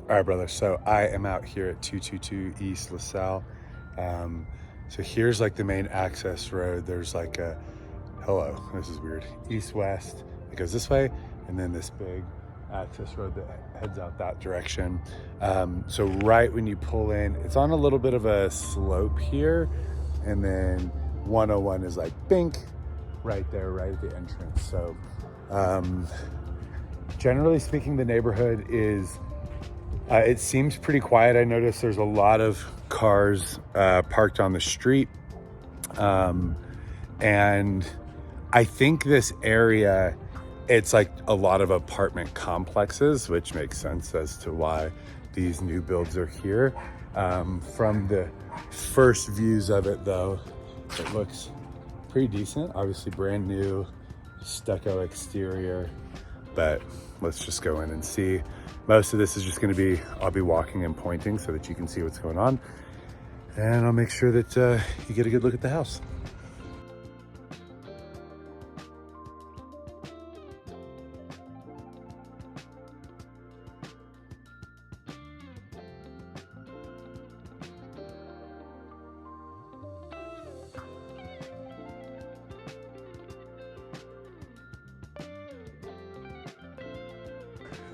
All right, brother. So I am out here at 222 East LaSalle. So here's like the main access road. There's like a, hello, this is weird, east-west. It goes this way, and then this big access road that heads out that direction. So right when you pull in, it's on a little bit of a slope here, and then 101 is like bink, right there, right at the entrance. So generally speaking, the neighborhood is, it seems pretty quiet. I noticed there's a lot of cars parked on the street. And I think this area, it's like a lot of apartment complexes, which makes sense as to why these new builds are here. From the first views of it though, it looks pretty decent. Obviously brand new stucco exterior, but let's just go in and see. Most of this is just gonna be, I'll be walking and pointing so that you can see what's going on. And I'll make sure that you get a good look at the house.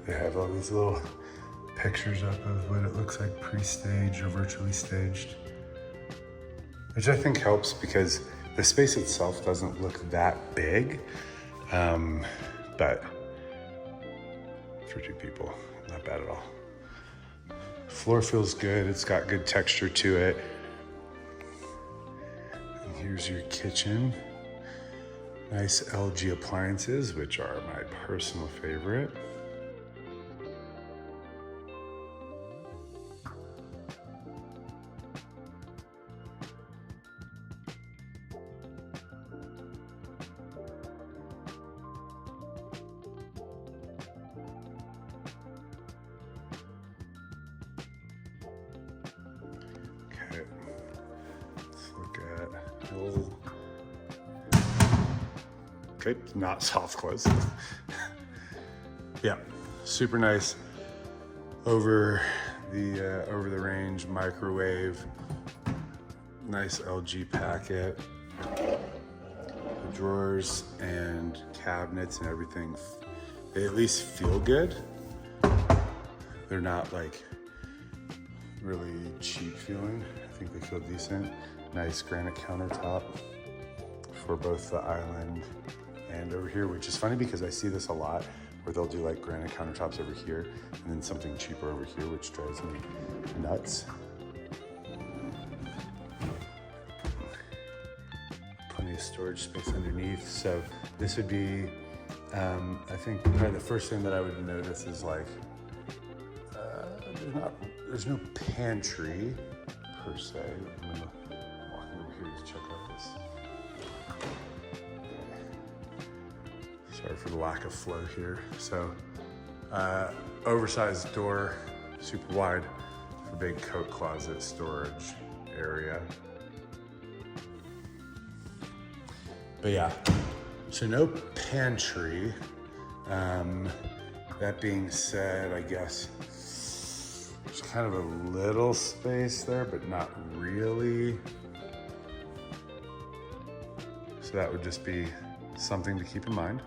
They have all these little pictures up of what it looks like pre-staged or virtually staged, which I think helps because the space itself doesn't look that big, but for two people, not bad at all. Floor feels good. It's got good texture to it. And here's your kitchen. Nice LG appliances, which are my personal favorite. Okay, let's look at old. Okay, not soft close. Yeah, super nice. Over the range microwave. Nice LG packet. The drawers and cabinets and everything, they at least feel good. They're not like really cheap feeling. I think they feel decent. Nice granite countertop for both the island and over here, which is funny because I see this a lot where they'll do like granite countertops over here and then something cheaper over here, which drives me nuts. Plenty of storage space underneath. So this would be, I think probably the first thing that I would notice is like, there's no pantry per se. I'm gonna walk over here to check out this. Sorry for the lack of flow here. So, oversized door, super wide for big coat closet storage area. But yeah, so no pantry. That being said, I guess there's kind of a little space there, but not really. So that would just be something to keep in mind.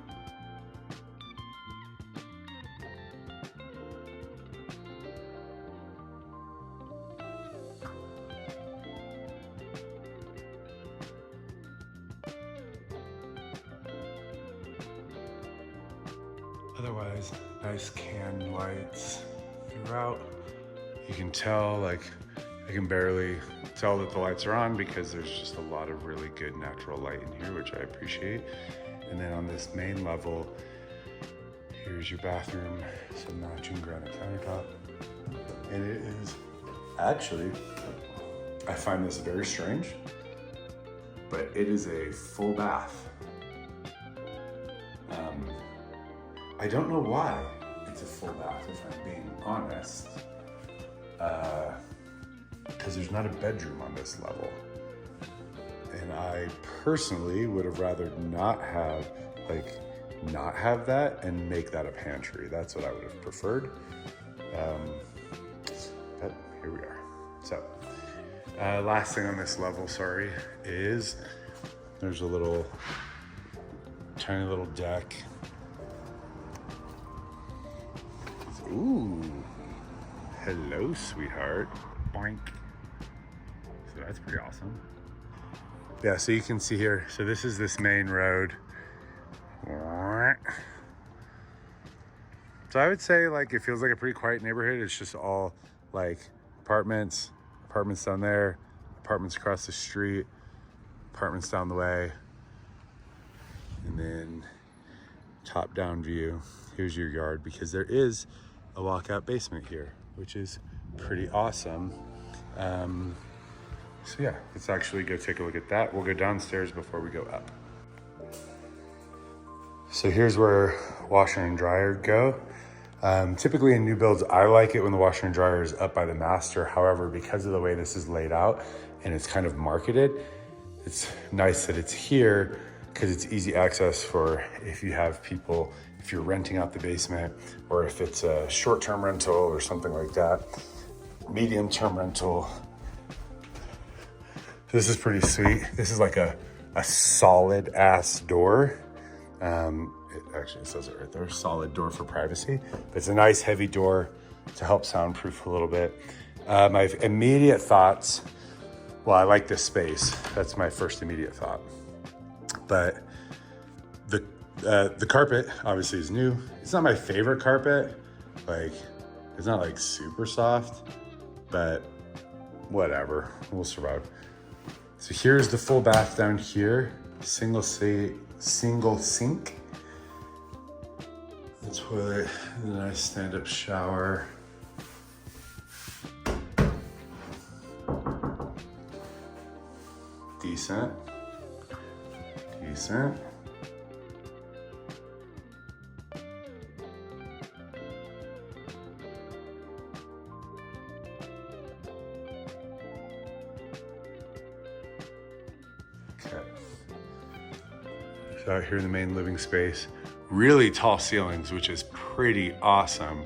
Otherwise, nice can lights throughout. You can tell, like, I can barely tell that the lights are on because there's just a lot of really good natural light in here, which I appreciate. And then on this main level, here's your bathroom, some matching granite countertop. And it is actually, I find this very strange, but it is a full bath. I don't know why it's a full bath, if I'm being honest, because there's not a bedroom on this level. And I personally would have rather not have that and make that a pantry. That's what I would have preferred. Last thing on this level, sorry, is there's a little, tiny little deck. Ooh, hello, sweetheart. Boink. So that's pretty awesome. Yeah, so you can see here, so this is this main road. So I would say like it feels like a pretty quiet neighborhood. It's just all like apartments down there, apartments across the street, apartments down the way, and then top down view. Here's your yard, because there is a walkout basement here, which is pretty awesome. So yeah, let's actually go take a look at that. We'll go downstairs before we go up. So here's where washer and dryer go. Typically in new builds, I like it when the washer and dryer is up by the master. However, because of the way this is laid out and it's kind of marketed, it's nice that it's here because it's easy access for if you have people, if you're renting out the basement, or if it's a short-term rental or something like that, medium-term rental. This is pretty sweet. This is like a solid ass door. It says it right there, solid door for privacy. But it's a nice heavy door to help soundproof a little bit. My immediate thoughts, well, I like this space. That's my first immediate thought. But the carpet obviously is new. It's not my favorite carpet. Like, it's not like super soft, but whatever, we'll survive. So here's the full bath down here. Single sink. The toilet, a nice stand-up shower. Decent. Okay. So out here in the main living space, really tall ceilings, which is pretty awesome.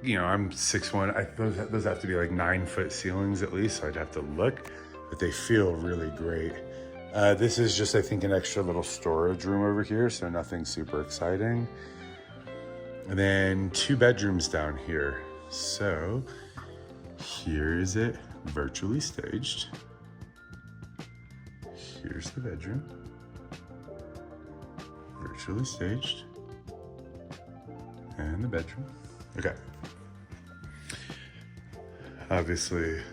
You know, I'm 6'1". Those have to be like 9-foot ceilings at least, so I'd have to look, but they feel really great. This is just, I think, an extra little storage room over here, so nothing super exciting. And then 2 bedrooms down here. So here is it virtually staged. Here's the bedroom. Virtually staged. And the bedroom. Okay. Obviously, a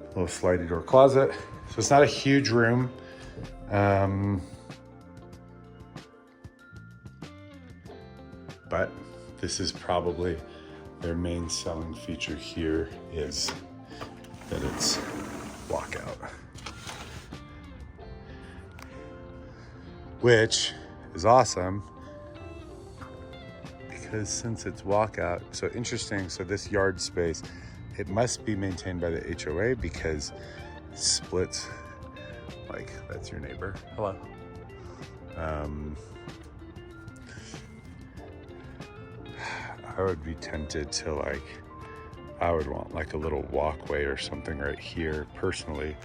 little slidey door closet. So it's not a huge room. But this is probably their main selling feature here, is that it's walkout. Which is awesome, because since it's walkout, so interesting, so this yard space, it must be maintained by the HOA because it splits, like that's your neighbor. Hello. I would be tempted to like, I would want like a little walkway or something right here personally,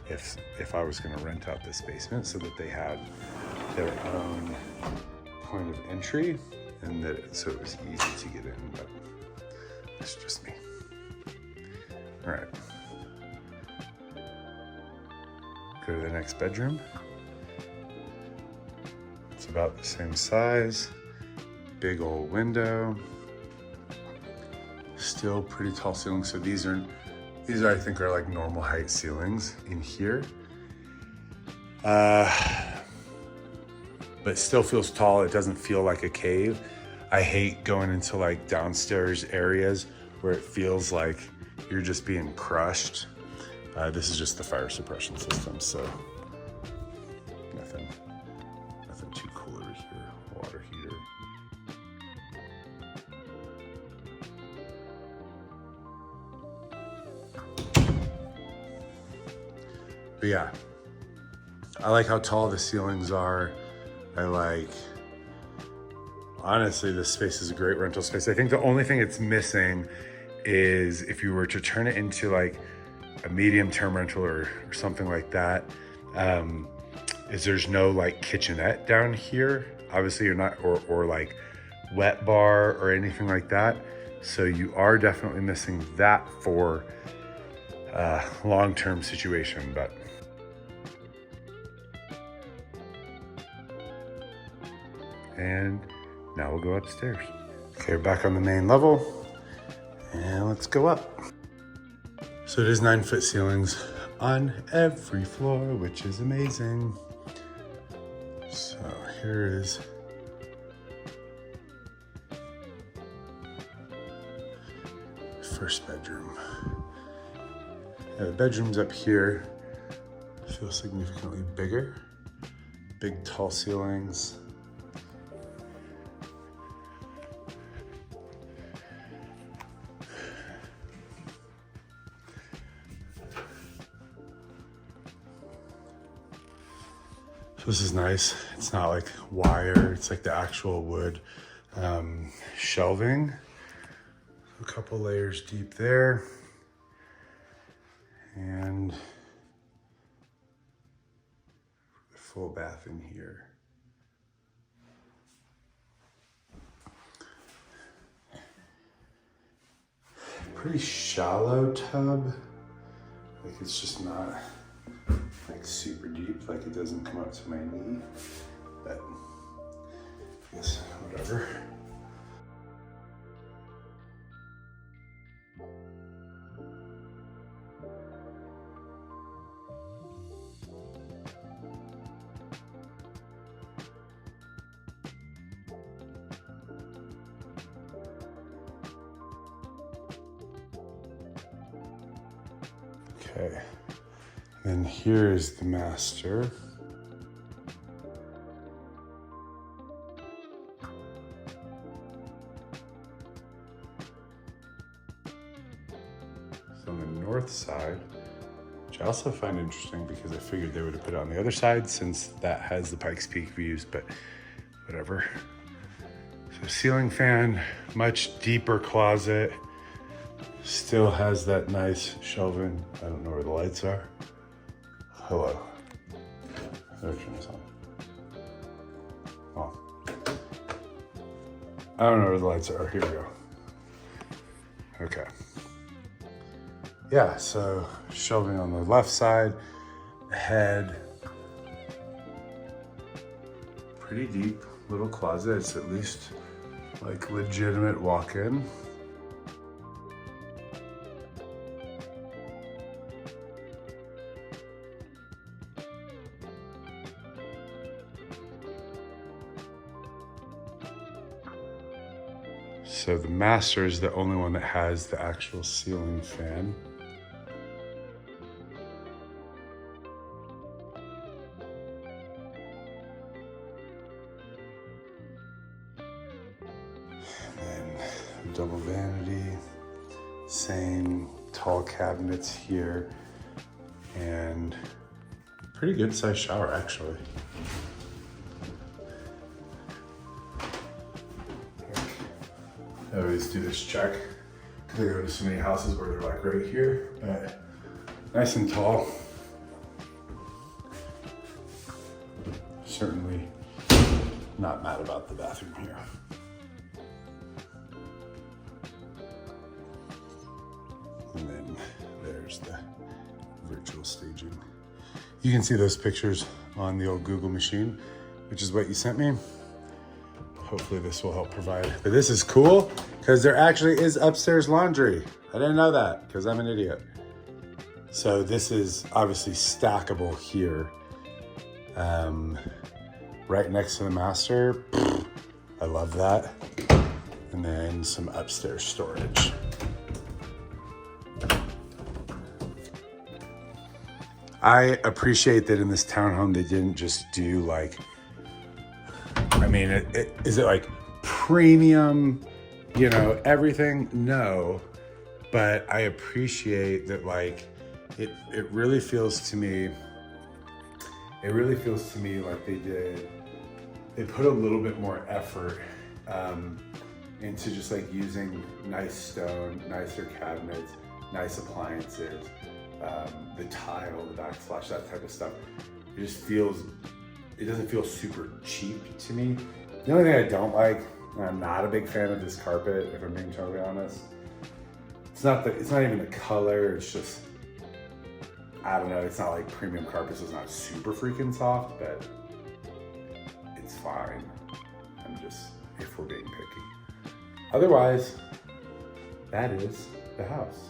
if I was gonna rent out this basement, so that they had their own point of entry, and that so it was easy to get in, but it's just me. All right, go to the next bedroom. It's about the same size, big old window, still pretty tall ceilings. So these are I think are like normal height ceilings in here. But still feels tall. It doesn't feel like a cave. I hate going into like downstairs areas where it feels like you're just being crushed. This is just the fire suppression system, so nothing too cool over here. Water heater. But yeah, I like how tall the ceilings are. Honestly, this space is a great rental space. I think the only thing it's missing is if you were to turn it into like a medium-term rental or something like that, is there's no like kitchenette down here. Obviously you're not, or like wet bar or anything like that. So you are definitely missing that for a long-term situation, but and now we'll go upstairs. Okay, we're back on the main level and let's go up. So it is 9-foot ceilings on every floor, which is amazing. So here is the first bedroom. Yeah, the bedrooms up here feel significantly bigger. Big tall ceilings. So this is nice. It's not like wire, it's like the actual wood shelving. A couple layers deep there. And the full bath in here. Pretty shallow tub. Like it's just not like super deep, like it doesn't come up to my knee, but I guess whatever. Okay. And here's the master. So on the north side, which I also find interesting because I figured they would have put it on the other side since that has the Pikes Peak views, but whatever. So ceiling fan, much deeper closet, still has that nice shelving. I don't know where the lights are. Hello. There, turn this on. Oh. I don't know where the lights are. Here we go. Okay. Yeah, so shelving on the left side, head. Pretty deep little closet. It's at least like legitimate walk-in. So the master is the only one that has the actual ceiling fan. And then double vanity, same tall cabinets here, and pretty good sized shower actually. I always do this check because I go to so many houses where they're like right here, but nice and tall. Certainly not mad about the bathroom here. And then there's the virtual staging. You can see those pictures on the old Google machine, which is what you sent me. Hopefully this will help provide. But this is cool because there actually is upstairs laundry. I didn't know that because I'm an idiot. So this is obviously stackable here. Right next to the master. I love that. And then some upstairs storage. I appreciate that in this townhome they didn't just do like, I mean, is it like premium, you know, everything? No, but I appreciate that like, it really feels to me, like they put a little bit more effort into just like using nice stone, nicer cabinets, nice appliances, the tile, the backsplash, that type of stuff. It just feels, it doesn't feel super cheap to me. The only thing I don't like, and I'm not a big fan of this carpet, if I'm being totally honest. It's not even the color, it's just, I don't know, it's not like premium carpet, so it's not super freaking soft, but it's fine. I'm just, if we're being picky. Otherwise, that is the house.